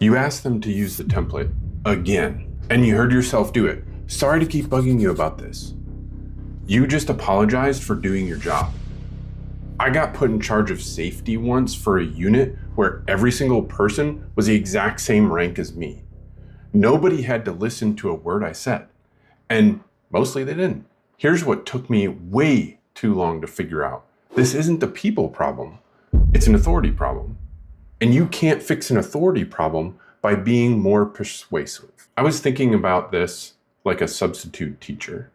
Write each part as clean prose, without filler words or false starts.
You asked them to use the template again, and you heard yourself do it. Sorry to keep bugging you about this. You just apologized for doing your job. I got put in charge of safety once for a unit where every single person was the exact same rank as me. Nobody had to listen to a word I said, and mostly they didn't. Here's what took me way too long to figure out. This isn't a people problem, it's an authority problem. And you can't fix an authority problem by being more persuasive. I was thinking about this like a substitute teacher.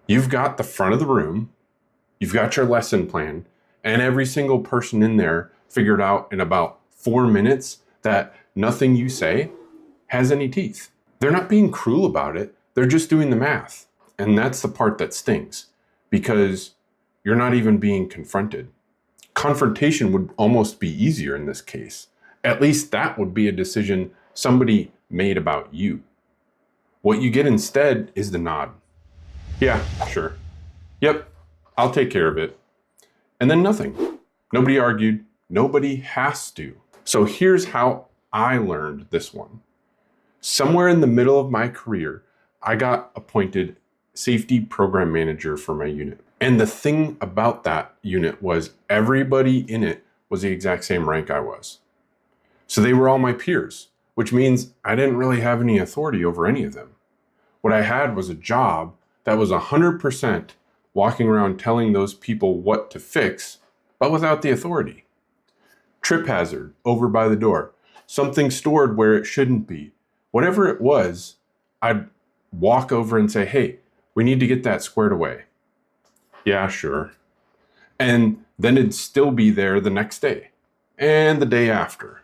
You've got the front of the room, you've got your lesson plan, and every single person in there figured out in about 4 minutes that nothing you say has any teeth. They're not being cruel about it, they're just doing the math. And that's the part that stings, because you're not even being confronted. Confrontation would almost be easier in this case. At least that would be a decision somebody made about you. What you get instead is the nod. Yeah, sure. Yep, I'll take care of it. And then nothing. Nobody argued. Nobody has to. So here's how I learned this one. Somewhere in the middle of my career, I got appointed safety program manager for my unit. And the thing about that unit was everybody in it was the exact same rank I was. So they were all my peers, which means I didn't really have any authority over any of them. What I had was a job that was 100% walking around telling those people what to fix, but without the authority. Trip hazard over by the door, something stored where it shouldn't be. Whatever it was, I'd walk over and say, hey, we need to get that squared away. Yeah, sure. And then it'd still be there the next day and the day after.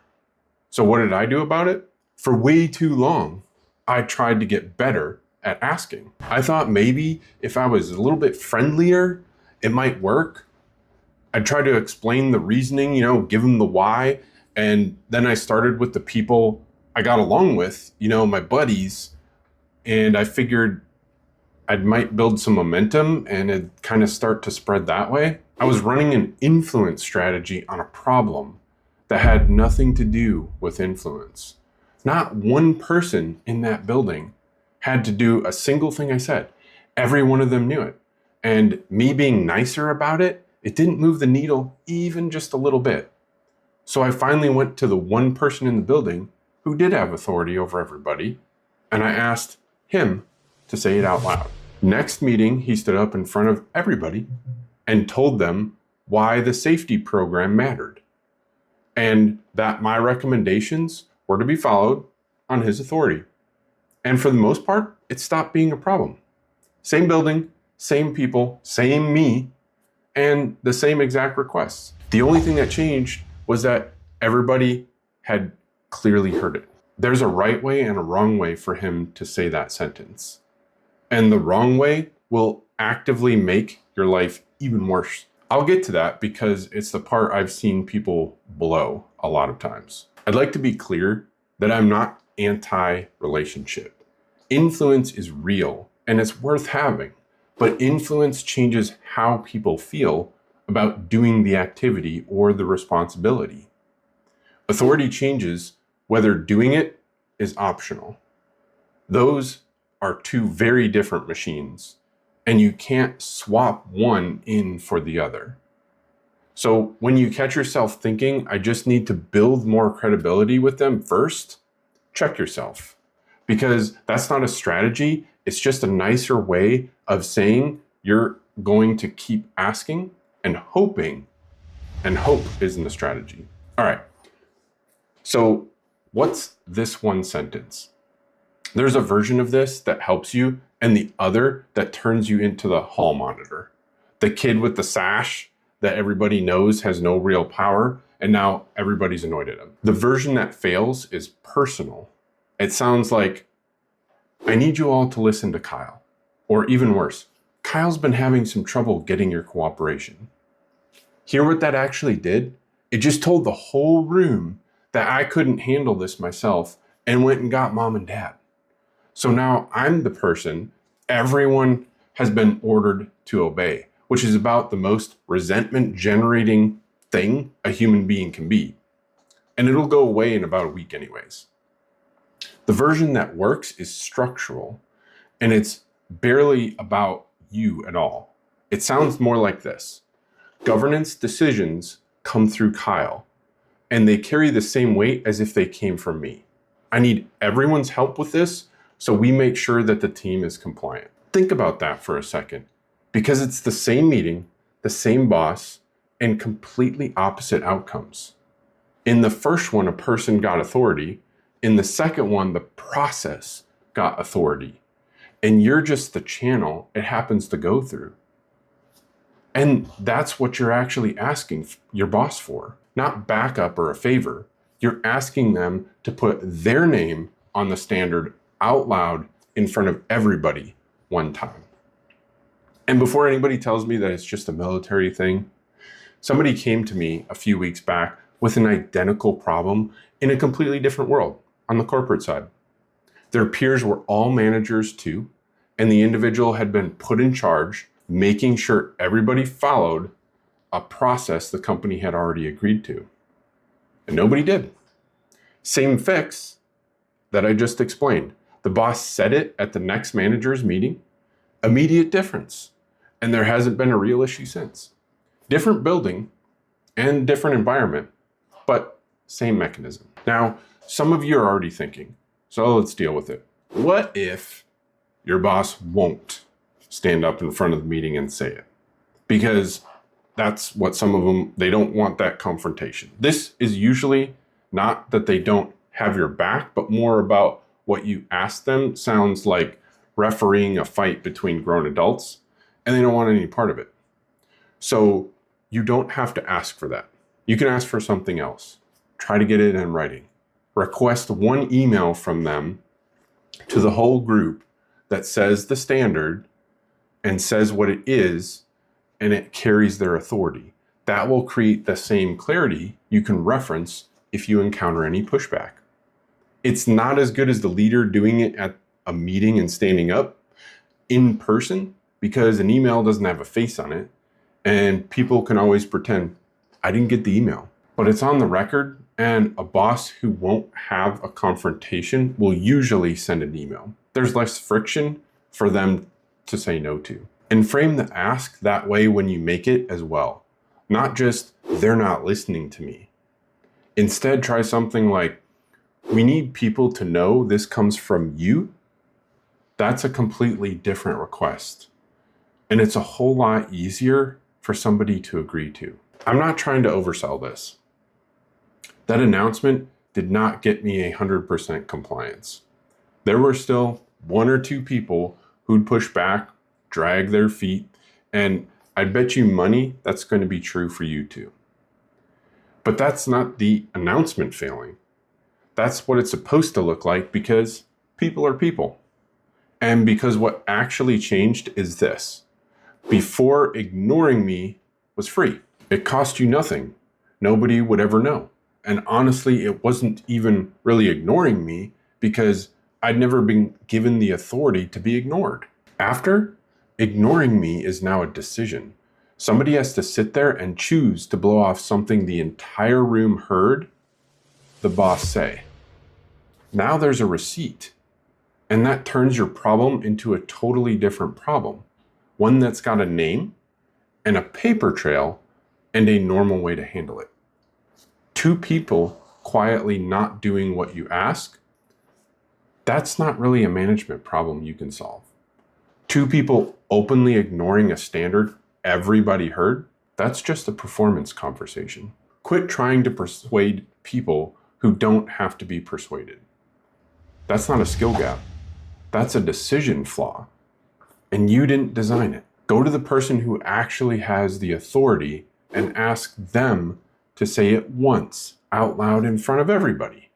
So what did I do about it? For way too long, I tried to get better at asking. I thought maybe if I was a little bit friendlier, it might work. I'd try to explain the reasoning, give them the why. And then I started with the people I got along with, my buddies. And I figured I might build some momentum and it'd kind of start to spread that way. I was running an influence strategy on a problem that had nothing to do with influence. Not one person in that building had to do a single thing I said. Every one of them knew it. And me being nicer about it, it didn't move the needle even just a little bit. So I finally went to the one person in the building who did have authority over everybody, and I asked him to say it out loud. Next meeting, he stood up in front of everybody and told them why the safety program mattered, and that my recommendations were to be followed on his authority. And for the most part, it stopped being a problem. Same building, same people, same me, and the same exact requests. The only thing that changed was that everybody had clearly heard it. There's a right way and a wrong way for him to say that sentence. And the wrong way will actively make your life even worse. I'll get to that because it's the part I've seen people blow a lot of times. I'd like to be clear that I'm not anti-relationship. Influence is real and it's worth having, but influence changes how people feel about doing the activity or the responsibility. Authority changes whether doing it is optional. Those are two very different machines, and you can't swap one in for the other. So when you catch yourself thinking, I just need to build more credibility with them first, check yourself. Because that's not a strategy, it's just a nicer way of saying you're going to keep asking and hoping, and hope isn't the strategy. All right, so what's this one sentence? There's a version of this that helps you and the other that turns you into the hall monitor. The kid with the sash that everybody knows has no real power, and now everybody's annoyed at him. The version that fails is personal. It sounds like, I need you all to listen to Kyle. Or even worse, Kyle's been having some trouble getting your cooperation. Hear what that actually did? It just told the whole room that I couldn't handle this myself and went and got mom and dad. So now I'm the person everyone has been ordered to obey, which is about the most resentment generating thing a human being can be. and it'll go away in about a week anyways. The version that works is structural, and it's barely about you at all. It sounds more like this. Governance decisions come through Kyle, and they carry the same weight as if they came from me. I need everyone's help with this, so we make sure that the team is compliant. Think about that for a second, because it's the same meeting, the same boss, and completely opposite outcomes. In the first one, a person got authority. In the second one, the process got authority. And you're just the channel it happens to go through. And that's what you're actually asking your boss for, not backup or a favor. You're asking them to put their name on the standard out loud in front of everybody one time. And before anybody tells me that it's just a military thing, somebody came to me a few weeks back with an identical problem in a completely different world on the corporate side. Their peers were all managers too, and the individual had been put in charge, making sure everybody followed a process the company had already agreed to. And nobody did. Same fix that I just explained. The boss said it at the next manager's meeting. Immediate difference. And there hasn't been a real issue since. Different building and different environment, but same mechanism. Now, some of you are already thinking, so let's deal with it. What if your boss won't stand up in front of the meeting and say it? Because that's what some of them, they don't want that confrontation. This is usually not that they don't have your back, but more about what you ask them sounds like refereeing a fight between grown adults, and they don't want any part of it. So you don't have to ask for that. You can ask for something else. Try to get it in writing. Request one email from them to the whole group that says the standard and says what it is, and it carries their authority. That will create the same clarity you can reference if you encounter any pushback. It's not as good as the leader doing it at a meeting and standing up in person, because an email doesn't have a face on it, and people can always pretend, I didn't get the email. But it's on the record, and a boss who won't have a confrontation will usually send an email. There's less friction for them to say no to. And frame the ask that way when you make it as well. Not just, they're not listening to me. Instead, try something like, we need people to know this comes from you. That's a completely different request. And it's a whole lot easier for somebody to agree to. I'm not trying to oversell this. That announcement did not get me 100% compliance. There were still one or two people who'd push back, drag their feet, and I'd bet you money that's going to be true for you too. But that's not the announcement failing. That's what it's supposed to look like, because people are people. And because what actually changed is this. Before, ignoring me was free. It cost you nothing. Nobody would ever know. And honestly, it wasn't even really ignoring me, because I'd never been given the authority to be ignored. After, ignoring me is now a decision. Somebody has to sit there and choose to blow off something the entire room heard the boss say. Now there's a receipt, and that turns your problem into a totally different problem. One that's got a name and a paper trail and a normal way to handle it. Two people quietly not doing what you ask, that's not really a management problem you can solve. Two people openly ignoring a standard everybody heard, that's just a performance conversation. Quit trying to persuade people who don't have to be persuaded. That's not a skill gap. That's a decision flaw. And you didn't design it. Go to the person who actually has the authority and ask them to say it once out loud in front of everybody.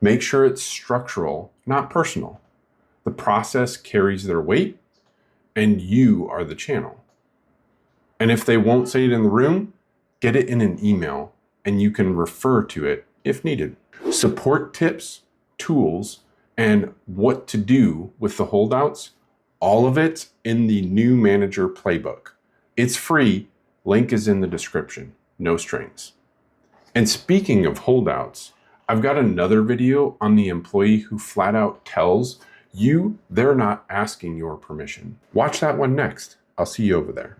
Make sure it's structural, not personal. The process carries their weight, and you are the channel. And if they won't say it in the room, get it in an email, and you can refer to it if needed. Support tips, tools, and what to do with the holdouts, all of it in the New Manager Playbook. It's free. Link is in the description. No strings. And speaking of holdouts, I've got another video on the employee who flat out tells you they're not asking your permission. Watch that one next. I'll see you over there.